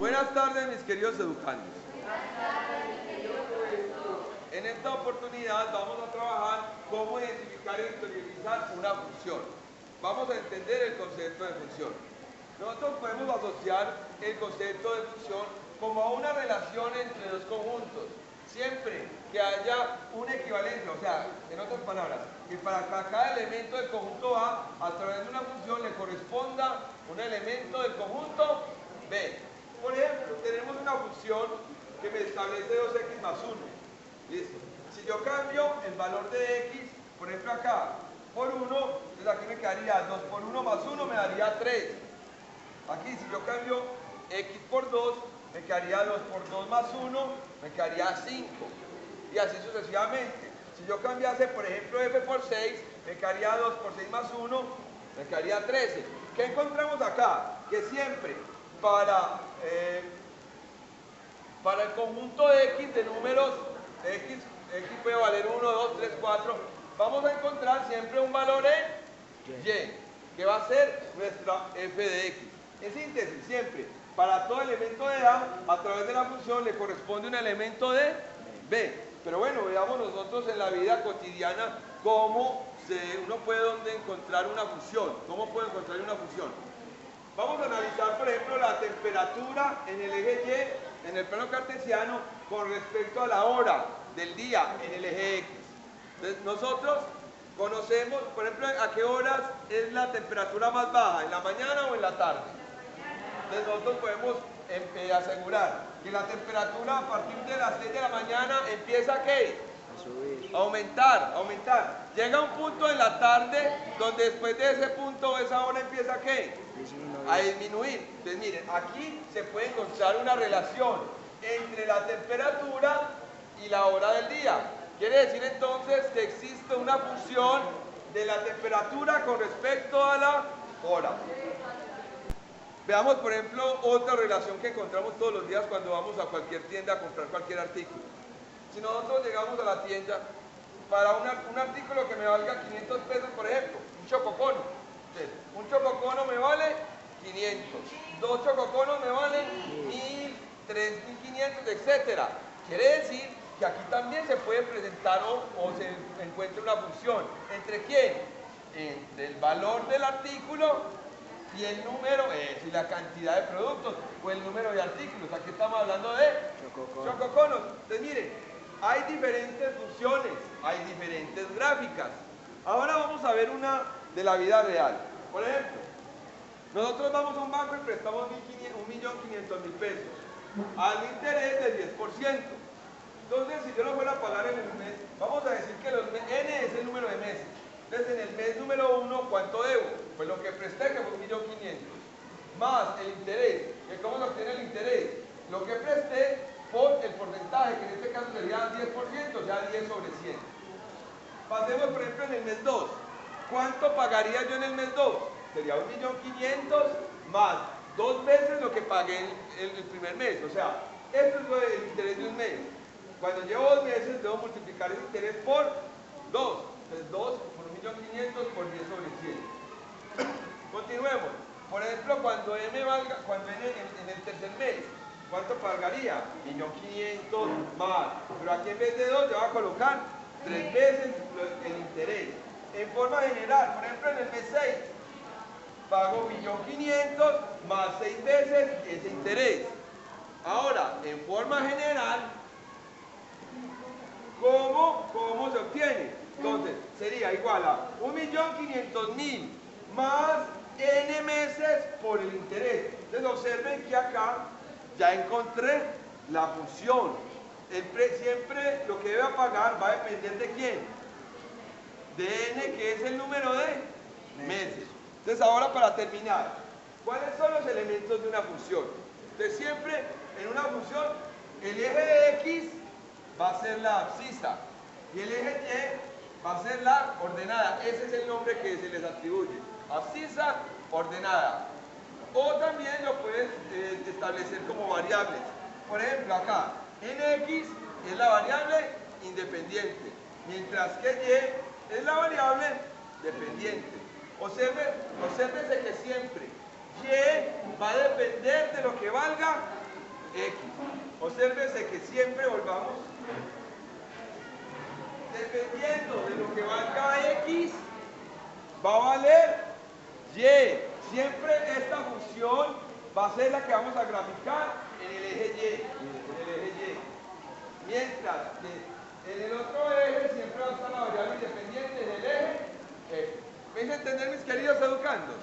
Buenas tardes, mis queridos educandos. En esta oportunidad vamos a trabajar cómo identificar y visualizar una función. Vamos a entender el concepto de función. Nosotros podemos asociar el concepto de función como a una relación entre dos conjuntos, siempre que haya una equivalencia, o sea, en otras palabras, que para cada elemento del conjunto A, a través de una función le corresponda un elemento del conjunto B. Por ejemplo, tenemos una función que me establece 2x más 1. Listo. Si yo cambio el valor de x, por ejemplo acá, por 1, entonces aquí me quedaría 2 por 1 más 1 me daría 3. Aquí si yo cambio x por 2, me quedaría 2 por 2 más 1, me quedaría 5. Y así sucesivamente. Si yo cambiase, por ejemplo, f por 6, me quedaría 2 por 6 más 1, me quedaría 13. ¿Qué encontramos acá? Que siempre para el conjunto de x de números, x puede valer 1, 2, 3, 4, vamos a encontrar siempre un valor en y, que va a ser nuestra f de x. En síntesis, siempre, para todo elemento de a través de la función le corresponde un elemento de b. Pero bueno, veamos nosotros en la vida cotidiana cómo uno puede encontrar una función. ¿Cómo puede encontrar una función? Vamos a analizar, por ejemplo, la temperatura en el eje Y, en el plano cartesiano, con respecto a la hora del día en el eje X. Entonces, nosotros conocemos, por ejemplo, a qué horas es la temperatura más baja, ¿en la mañana o en la tarde? Entonces, nosotros podemos asegurar que la temperatura a partir de las 6 de la mañana empieza a ¿qué? A subir. A aumentar. Llega un punto en la tarde donde después de ese punto, esa hora empieza a ¿qué? A disminuir. Entonces miren, aquí se puede encontrar una relación entre la temperatura y la hora del día. Quiere decir entonces que existe una función de la temperatura con respecto a la hora. Veamos, por ejemplo, otra relación que encontramos todos los días cuando vamos a cualquier tienda a comprar cualquier artículo. Si nosotros llegamos a la tienda, para un artículo que me valga 500 pesos, por ejemplo, un chococono. Entonces, un chococono me vale 500, 2 chococonos me valen 1000, 3500, etc. Quiere decir que aquí también se puede presentar o se encuentra una función. ¿Entre quién? Entre el valor del artículo y el número, y la cantidad de productos, o el número de artículos. Aquí estamos hablando de chococonos. Entonces miren, hay diferentes funciones, hay diferentes gráficas. Ahora vamos a ver una de la vida real. Por ejemplo, nosotros vamos a un banco y prestamos 1.500.000 pesos al interés del 10%. Entonces, si yo lo fuera a pagar en el mes, vamos a decir que n es el número de meses. Entonces, en el mes número 1, ¿cuánto debo? Pues lo que presté, que fue 1.500.000, más el interés. ¿Que cómo se obtiene el interés? Lo que presté por el porcentaje, que en este caso sería 10%, o sea, 10 sobre 100. Pasemos, por ejemplo, en el mes 2. ¿Cuánto pagaría yo en el mes 2? Sería 1.500.000 más 2 veces lo que pagué el primer mes. O sea, esto es el interés de un mes. Cuando llevo 2 meses, debo multiplicar ese interés por 2. Entonces, 2 por 1.500.000 por 10 sobre 100. Continuemos. Por ejemplo, cuando n en el tercer mes, ¿cuánto pagaría? 1.500.000 más. Pero aquí en vez de 2, yo voy a colocar 3 veces el interés. En forma general, por ejemplo, en el mes 6, pago 1.500.000 más 6 veces ese interés. Ahora, en forma general, ¿cómo se obtiene? Entonces, sería igual a 1.500.000 más n meses por el interés. Entonces, observen que acá ya encontré la función. Siempre lo que debe pagar va a depender de quién. De n, que es el número de meses. Entonces, ahora para terminar, ¿cuáles son los elementos de una función? Entonces, siempre en una función, el eje de x va a ser la abscisa y el eje y va a ser la ordenada. Ese es el nombre que se les atribuye. Abscisa, ordenada. O también lo puedes establecer como variables. Por ejemplo, acá, nx es la variable independiente, mientras que y es la variable dependiente. Obsérvese que siempre y va a depender de lo que valga X. Obsérvese que siempre volvamos, dependiendo de lo que valga X, va a valer Y. Siempre esta función va a ser la que vamos a graficar en el eje Y. Mientras que en el otro eje siempre va a estar la variable independiente del eje F. ¿Me hice entender, mis queridos educandos?